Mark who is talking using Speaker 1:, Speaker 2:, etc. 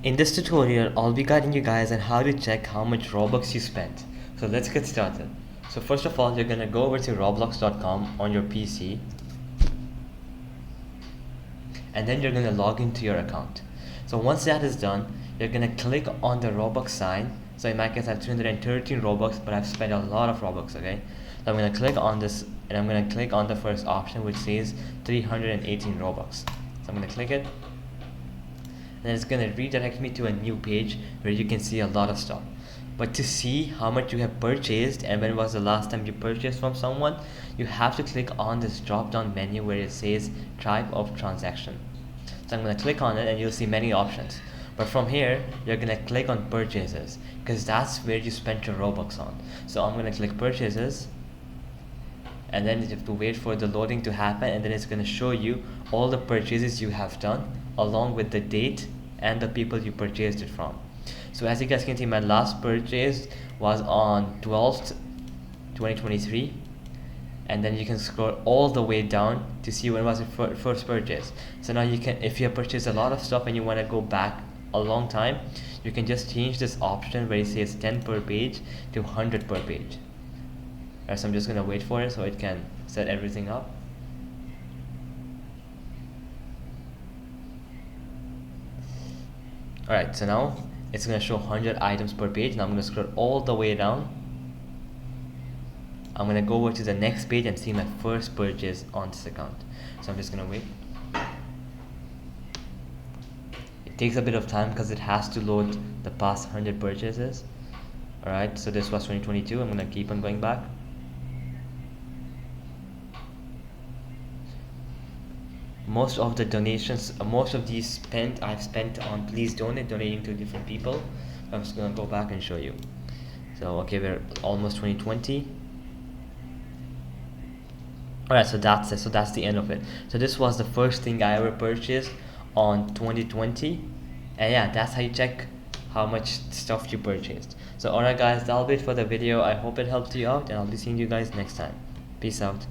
Speaker 1: In this tutorial, I'll be guiding you guys on how to check how much Robux you spent. So let's get started. So first of all, you're gonna go over to roblox.com on your PC, and then you're gonna log into your account. So once that is done, you're gonna click on the Robux sign. So in my case, I have 213 Robux, but I've spent a lot of Robux, okay? So I'm gonna click on this, and I'm gonna click on the first option, which says 318 Robux. So I'm gonna click it, and it's gonna redirect me to a new page where you can see a lot of stuff. But to see how much you have purchased and when was the last time you purchased from someone, you have to click on this drop down menu where it says type of transaction. So I'm gonna click on it and you'll see many options. But from here, you're gonna click on purchases because that's where you spent your Robux on. So I'm gonna click purchases, and then you have to wait for the loading to happen, and then it's going to show you all the purchases you have done along with the date and the people you purchased it from. So as you guys can see, my last purchase was on 12th 2023, and then you can scroll all the way down to see when was your first purchase. So now you can, if you have purchased a lot of stuff and you want to go back a long time, you can just change this option where it says 10 per page to 100 per page. Alright, so I'm just gonna wait for it so it can set everything up. Alright, so now it's gonna show 100 items per page. Now I'm gonna scroll all the way down. I'm gonna go over to the next page and see my first purchase on this account. So I'm just gonna wait. It takes a bit of time because it has to load the past 100 purchases. Alright, so this was 2022. I'm gonna keep on going back. Most of the donations, most of these I've spent on please donate, donating to different people. I'm just gonna go back and show you. So okay, we're almost 2020. Alright, so that's it. So that's the end of it. So this was the first thing I ever purchased on 2020, and yeah, that's how you check how much stuff you purchased. So alright guys, that'll be it for the video. I hope it helped you out, and I'll be seeing you guys next time. Peace out.